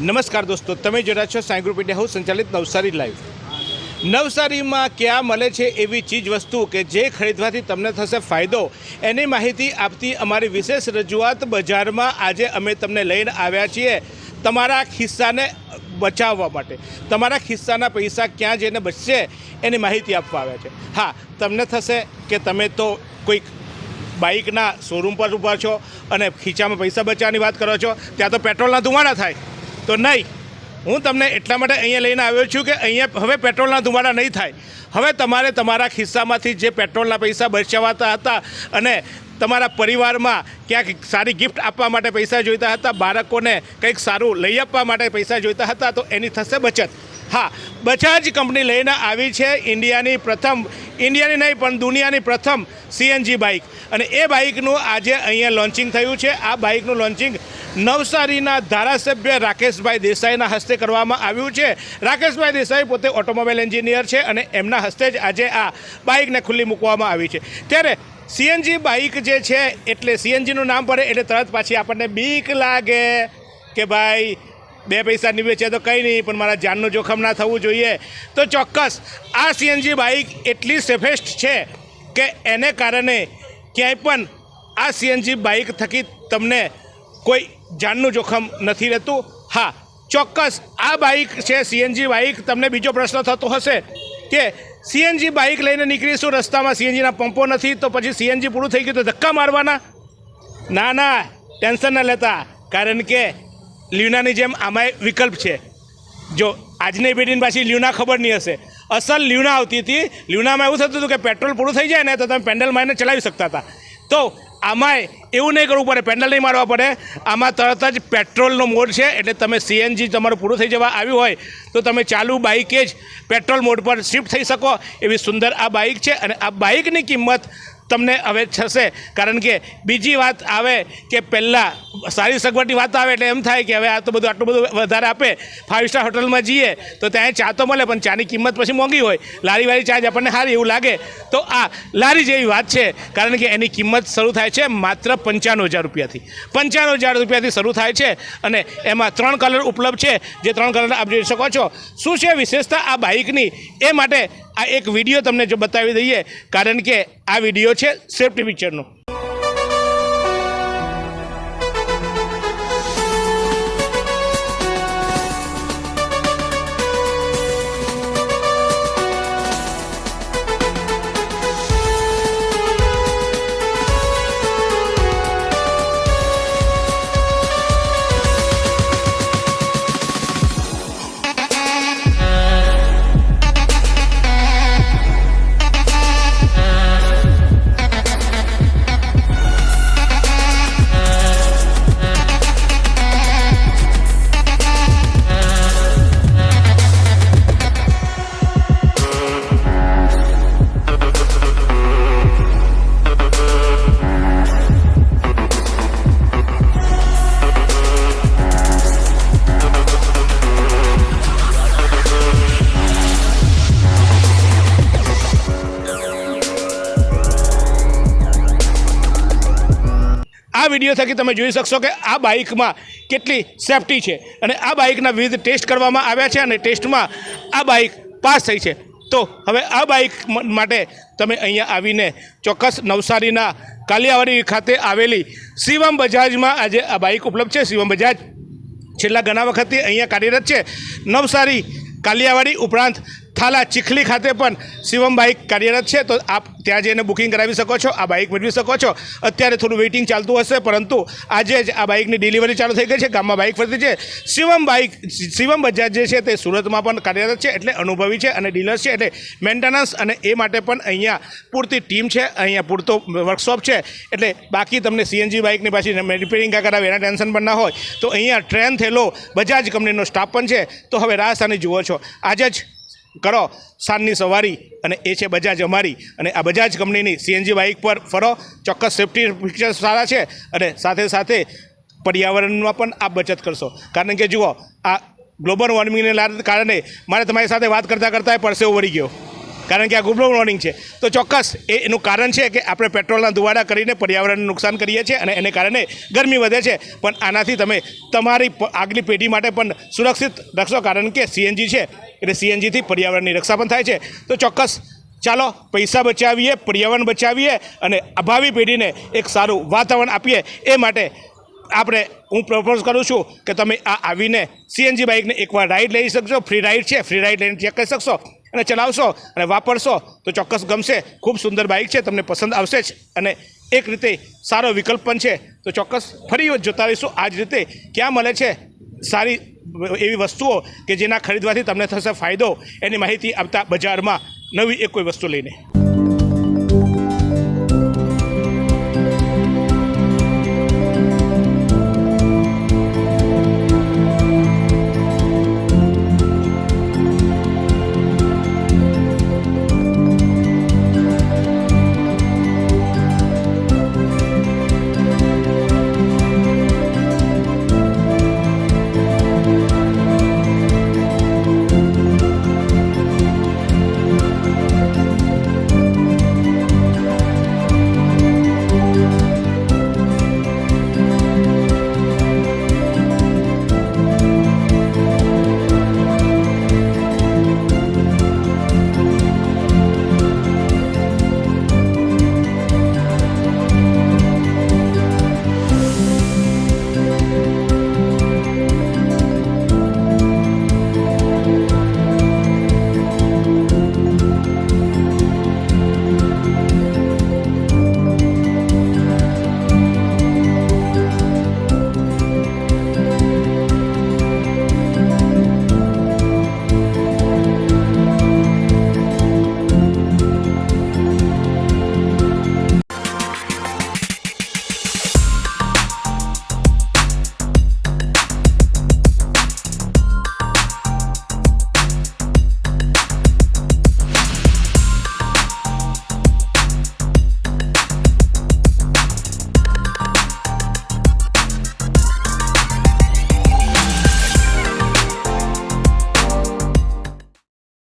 નમસ્કાર દોસ્તો, તમે જોઈ રહ્યા છો સાંઈ ગ્રુપ ઇન્ડિયા હાઉસ સંચાલિત નવસારી લાઈવ। નવસારીમાં ક્યાં મળે છે એવી ચીજ વસ્તુ કે જે ખરીદવાથી તમને થશે ફાયદો, એની માહિતી આપતી અમારી વિશેષ રજૂઆત બજારમાં આજે અમે તમને લઈને આવ્યા છીએ તમારા ખિસ્સાને બચાવવા માટે। તમારા ખિસ્સાના પૈસા ક્યાં જઈને બચશે એની માહિતી આપવા આવ્યા છે। હા, તમને થશે કે તમે તો કોઈક બાઇકના શોરૂમ પર ઊભા છો અને ખીચામાં પૈસા બચાવવાની વાત કરો છો, ત્યાં તો પેટ્રોલના ધુમાડા થાય। તો નહીં, હું તમને એટલા માટે અહીંયા લઈને આવ્યો છું કે અહીંયા હવે પેટ્રોલના ધુમાડા નહીં થાય। હવે તમારે તમારા ખિસ્સામાંથી જે પેટ્રોલના પૈસા બચાવતા હતા અને તમારા પરિવારમાં ક્યાંક સારી ગિફ્ટ આપવા માટે પૈસા જોઈતા હતા, બાળકોને કંઈક સારું લઈ આપવા માટે પૈસા જોઈતા હતા, તો એની થશે બચત। હા, બજાજ કંપની લઈને આવી છે ઇન્ડિયાની નહીં પણ દુનિયાની પ્રથમ CNG બાઇક, અને એ બાઇકનું આજે અહીંયા લોન્ચિંગ થયું છે। આ બાઇકનું લોન્ચિંગ નવસારીના ધારાસભ્ય રાકેશભાઈ દેસાઈના હસ્તે કરવામાં આવ્યું છે। રાકેશભાઈ દેસાઈ પોતે ઓટોમોબાઈલ એન્જિનિયર છે અને એમના હસ્તે જ આજે આ બાઇકને ખુલ્લી મૂકવામાં આવી છે। ત્યારે CNG બાઇક જે છે એટલે CNGનું નામ પડે એટલે તરત પાછી આપણને બીક લાગે કે ભાઈ બે પૈસા નહીં વેચે તો કંઈ નહીં, પણ મારા જાનનું જોખમ ના થવું જોઈએ। તો ચોક્કસ આ CNG બાઇક એટલી સેફેસ્ટ છે કે એને કારણે ક્યાંય પણ આ CNG બાઇક થકી તમને કોઈ જાનનું જોખમ નથી રહેતું। હા, ચોક્કસ આ બાઇક છે CNG બાઇક। તમને બીજો પ્રશ્ન થતો હશે કે CNG બાઇક લઈને નીકળીશું, રસ્તામાં CNGના પંપો નથી તો પછી CNG પૂરું થઈ ગયું તો ધક્કા મારવાના? ના, ટેન્શન ન લેતા, કારણ કે લ્યુનાની જેમ આમાંય વિકલ્પ છે। જો આજની પેઢીને પાછી લ્યુના ખબર નહીં હશે, અસલ લ્યુના આવતી હતી। લ્યુનામાં એવું થતું હતું કે પેટ્રોલ પૂરું થઈ જાય ને તો તમે પેન્ડલ મારીને ચલાવી શકતા હતા। તો આમાંય એવું નહીં કરવું પડે, પેન્ડલ નહીં મારવા પડે, આમાં તરત જ પેટ્રોલનો મોડ છે। એટલે તમે CNG તમારું પૂરું થઈ જવા આવ્યું હોય તો તમે ચાલુ બાઇકે જ પેટ્રોલ મોડ પર શિફ્ટ થઈ શકો એવી સુંદર આ બાઇક છે। અને આ બાઇકની કિંમત તમને હવે થશે, કારણ કે બીજી વાત આવે કે પહેલાં સારી સગવડની વાત આવે એટલે એમ થાય કે હવે આ તો બધું આટલું બધું વધારે આપે, 5 સ્ટાર હોટલમાં જઈએ તો ત્યાં ચા તો મળે પણ ચાની કિંમત પછી મોંઘી હોય, લારીવાળી ચા જ આપણને સારી એવું લાગે। તો આ લારી જેવી વાત છે, કારણ કે એની કિંમત શરૂ થાય છે માત્ર 95,000 રૂપિયાથી। 95,000 રૂપિયાથી શરૂ થાય છે અને એમાં 3 કલર ઉપલબ્ધ છે, જે 3 કલર આપ જોઈ શકો છો। શું છે વિશેષતા આ બાઇકની એ માટે આ એક વિડીયો તમને જો બતાવી દઈએ, કારણ કે આ વિડીયો છે સેફ્ટી પિક્ચરનો। આ વિડીયો થકી તમે જોઈ શકશો કે આ બાઇકમાં કેટલી સેફટી છે અને આ બાઇકના વિવિધ ટેસ્ટ કરવામાં આવ્યા છે અને ટેસ્ટમાં આ બાઇક પાસ થઈ છે। તો હવે આ બાઇક માટે તમે અહીંયા આવીને ચોક્કસ નવસારીના કાલિયાવાડી ખાતે આવેલી શિવમ બજાજમાં આજે આ બાઇક ઉપલબ્ધ છે। શિવમ બજાજ છેલ્લા ઘણા વખતથી અહીંયા કાર્યરત છે। નવસારી કાલિયાવાડી ઉપરાંત થાલા ચીખલી ખાતે પણ શિવમ બાઇક કાર્યરત છે, તો આપ ત્યાં જઈને બુકિંગ કરાવી શકો છો, આ બાઇક મેળવી શકો છો। અત્યારે થોડું વેઇટિંગ ચાલતું હશે, પરંતુ આજે જ આ બાઇકની ડિલિવરી ચાલુ થઈ ગઈ છે, ગામમાં બાઇક ફરતી છે। શિવમ બજાજ જે છે તે સુરતમાં પણ કાર્યરત છે, એટલે અનુભવી છે અને ડીલર છે, એટલે મેન્ટેનન્સ અને એ માટે પણ અહીંયા પૂરતી ટીમ છે, અહીંયા પૂરતો વર્કશોપ છે। એટલે બાકી તમને CNG બાઇકની પાછી રિપેરિંગ કરાવે એના ટેન્શન પણ ના હોય, તો અહીંયા ટ્રેન થયેલો બજાજ કંપનીનો સ્ટાફ પણ છે। તો હવે રાહ સાની જુઓ છો, આજે જ કરો સાંજની સવારી, અને એ છે બજાજ અમારી। અને આ બજાજ કંપનીની CNG બાઇક પર ફરો, ચોક્કસ સેફ્ટી ફીચર્સ સારા છે અને સાથે સાથે પર્યાવરણમાં પણ આપ બચત કરશો। કારણ કે જુઓ, આ ગ્લોબલ વોર્મિંગને કારણે મારે તમારી સાથે વાત કરતાં કરતાં પરસેવો વળી ગયો। કારણ કે આ ગ્લોબલ વોર્મિંગ છે. તો ચોક્કસ એનું કારણ છે કે આપણે પેટ્રોલના ધુવાડા કરીને પર્યાવરણને નુકસાન કરીએ છીએ અને એને કારણે ગરમી વધે છે. પણ આનાથી તમે તમારી આગલી પેઢી માટે પણ સુરક્ષિત રાખશો, કારણ કે સીએનજી છે એટલે સીએનજીથી પર્યાવરણની રક્ષા પણ થાય છે. તો ચોક્કસ ચાલો પૈસા બચાવીએ, પર્યાવરણ બચાવીએ અને ભાવિ પેઢીને એક સારું વાતાવરણ આપીએ. એ માટે હું પ્રપોઝ કરું છું કે તમે આવીને સીએનજી બાઇકને એકવાર રાઈડ લઈ શકશો. ફ્રી રાઈડ છે, ફ્રી રાઈડ લઈને ચેક કરી શકશો અને ચલાવશો અને વાપરશો તો ચોક્કસ ગમશે. ખૂબ સુંદર બાઇક છે, તમને પસંદ આવશે જ અને એક રીતે સારો વિકલ્પ પણ છે. તો ચોક્કસ ફરી જોતા રહીશું આ જ રીતે ક્યાં મળે છે સારી એવી વસ્તુઓ કે જેના ખરીદવાથી તમને થશે ફાયદો, એની માહિતી આપતા બજારમાં નવી એક કોઈ વસ્તુ લઈને.